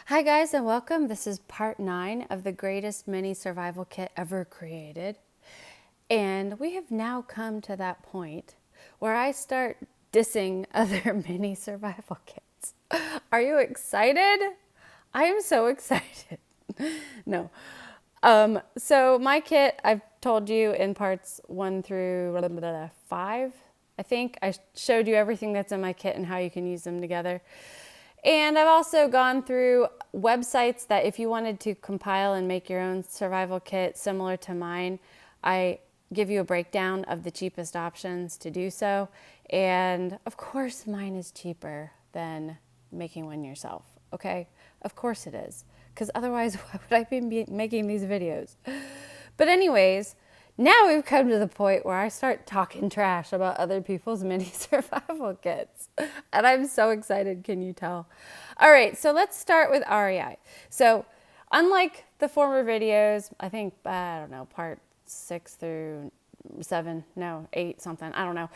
Hi guys and welcome. This is part 9 of the greatest mini survival kit ever created. And we have now come to that point where I start dissing other mini survival kits. Are you excited? I am so excited. No. So my kit, I've told you in parts 1 through 5, I think. I showed you everything that's in my kit and how you can use them together. And I've also gone through websites that if you wanted to compile and make your own survival kit similar to mine, I give you a breakdown of the cheapest options to do so. And of course, mine is cheaper than making one yourself. Okay? Of course it is. Because otherwise, why would I be making these videos? But anyways, now we've come to the point where I start talking trash about other people's mini survival kits. And I'm so excited, can you tell? All right, so let's start with REI. So unlike the former videos, I think, I don't know, part 6 through 7, no, 8 something, I don't know.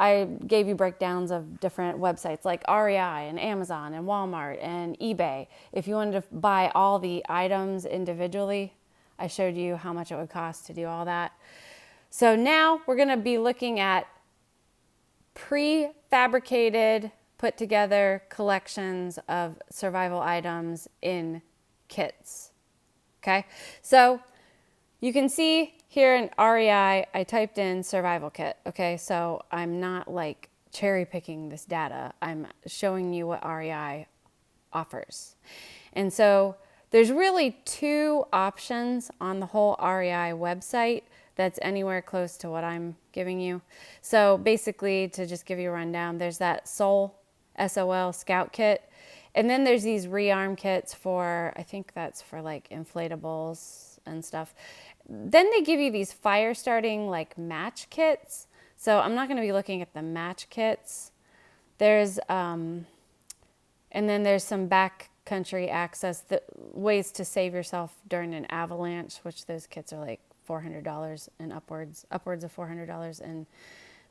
I gave you breakdowns of different websites like REI and Amazon and Walmart and eBay. If you wanted to buy all the items individually, I showed you how much it would cost to do all that. So now we're going to be looking at prefabricated, put together collections of survival items in kits. Okay, so you can see here in REI, I typed in survival kit. Okay, so I'm not like cherry picking this data. I'm showing you what REI offers. And so there's really 2 options on the whole REI website that's anywhere close to what I'm giving you. So basically, to just give you a rundown, there's that SOL, S-O-L Scout Kit. And then there's these rearm kits for, I think that's for like inflatables and stuff. Then they give you these fire starting like match kits. So I'm not going to be looking at the match kits. There's, and then there's some backcountry access, ways to save yourself during an avalanche, which those kits are like $400 and upwards of $400, and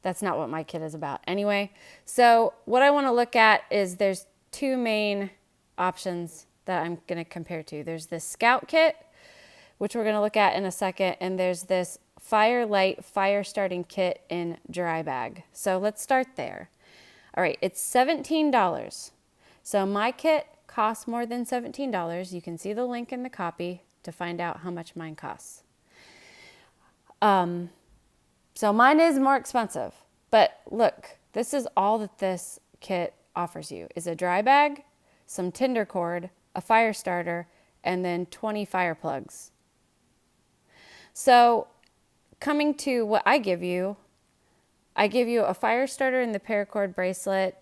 that's not what my kit is about anyway. So what I want to look at is there's 2 main options that I'm going to compare to. There's this Scout Kit, which we're going to look at in a second, and there's this Firelight fire starting kit in dry bag. So let's start there. All right, it's $17. So my kit costs more than $17. You can see the link in the copy to find out how much mine costs. So mine is more expensive, but look, this is all that this kit offers you is a dry bag, some tinder cord, a fire starter, and then 20 fire plugs. So coming to what I give you a fire starter and the paracord bracelet.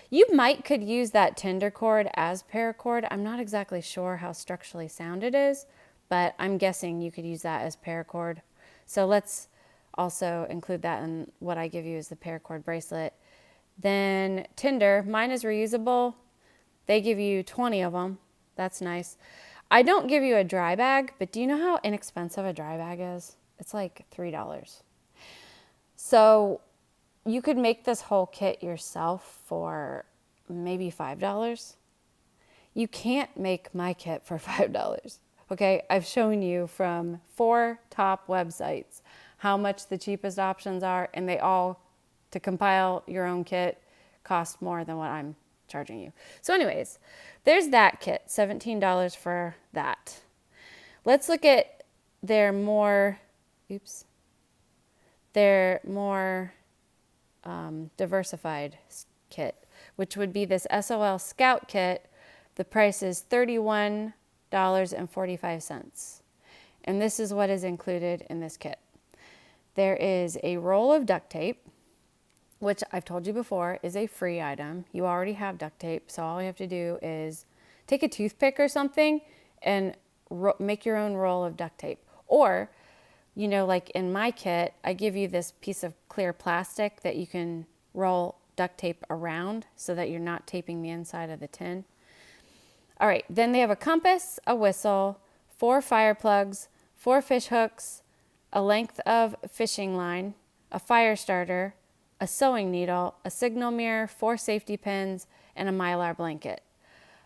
You could use that tinder cord as paracord. I'm not exactly sure how structurally sound it is, but I'm guessing you could use that as paracord. So let's also include that in what I give you as the paracord bracelet. Then tinder, mine is reusable. They give you 20 of them. That's nice. I don't give you a dry bag, but do you know how inexpensive a dry bag is? It's like $3. So you could make this whole kit yourself for maybe $5. You can't make my kit for $5. Okay, I've shown you from 4 top websites how much the cheapest options are, and they all, to compile your own kit, cost more than what I'm charging you. So anyways, there's that kit, $17 for that. Let's look at their more diversified kit, which would be this SOL Scout Kit. The price is $31.45. And this is what is included in this kit. There is a roll of duct tape, which I've told you before is a free item. You already have duct tape, so all you have to do is take a toothpick or something and make your own roll of duct tape. Or, you know, like in my kit, I give you this piece of clear plastic that you can roll duct tape around so that you're not taping the inside of the tin. All right, then they have a compass, a whistle, 4 fire plugs, 4 fish hooks, a length of fishing line, a fire starter, a sewing needle, a signal mirror, 4 safety pins, and a Mylar blanket.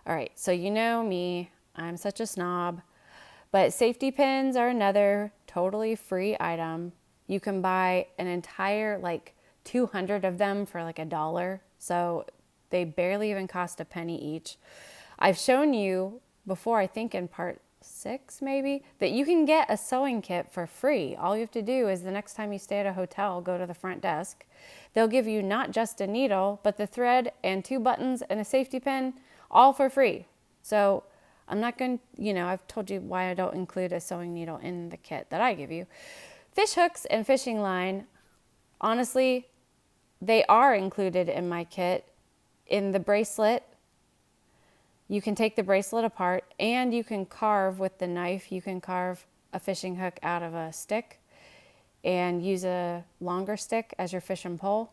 All right, so you know me, I'm such a snob, but safety pins are another totally free item. You can buy an entire 200 of them for $1. So they barely even cost a penny each. I've shown you before, I think in part 6 maybe, that you can get a sewing kit for free. All you have to do is the next time you stay at a hotel, go to the front desk. They'll give you not just a needle, but the thread and 2 buttons and a safety pin, all for free. So I'm not going to, I've told you why I don't include a sewing needle in the kit that I give you. Fish hooks and fishing line, honestly, they are included in my kit. In the bracelet, you can take the bracelet apart and you can carve with the knife. You can carve a fishing hook out of a stick and use a longer stick as your fishing pole,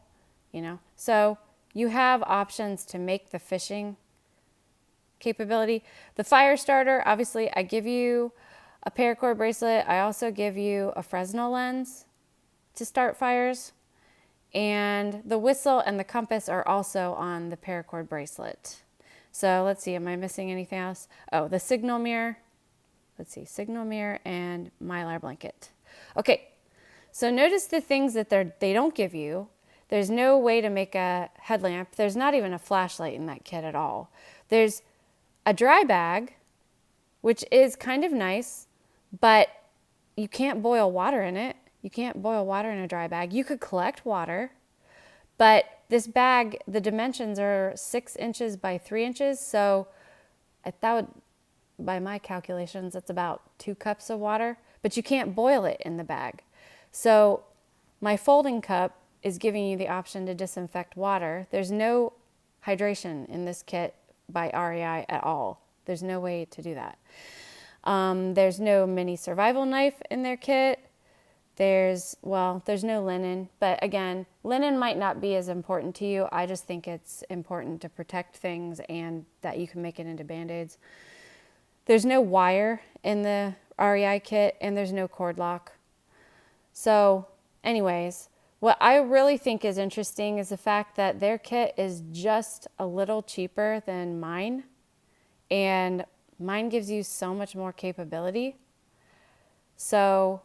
So you have options to make the fishing capability. The fire starter, obviously, I give you a paracord bracelet. I also give you a Fresnel lens to start fires. And the whistle and the compass are also on the paracord bracelet. So let's see, am I missing anything else? Oh, the signal mirror. Let's see, signal mirror and Mylar blanket. Okay, so notice the things that they don't give you. There's no way to make a headlamp. There's not even a flashlight in that kit at all. There's a dry bag, which is kind of nice, but you can't boil water in it. You can't boil water in a dry bag. You could collect water, but this bag, the dimensions are 6 inches by 3 inches. So I thought, by my calculations, it's about 2 cups of water, but you can't boil it in the bag. So my folding cup is giving you the option to disinfect water. There's no hydration in this kit by REI at all. There's no way to do that. There's no mini survival knife in their kit. There's no linen, but again, linen might not be as important to you. I just think it's important to protect things and that you can make it into Band-Aids. There's no wire in the REI kit and there's no cord lock. So anyways, what I really think is interesting is the fact that their kit is just a little cheaper than mine, and mine gives you so much more capability. So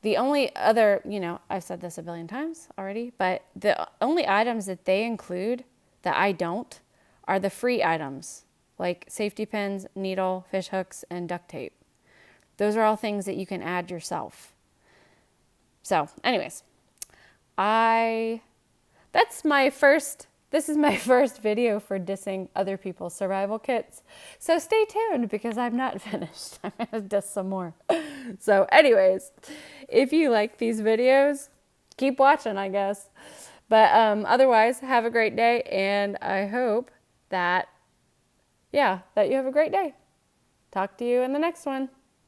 the only other, I've said this a billion times already, but the only items that they include that I don't are the free items, like safety pins, needle, fish hooks, and duct tape. Those are all things that you can add yourself. So anyways, this is my first video for dissing other people's survival kits. So stay tuned because I'm not finished. I'm going to diss some more. So anyways, if you like these videos, keep watching, I guess. But otherwise, have a great day. And I hope that you have a great day. Talk to you in the next one.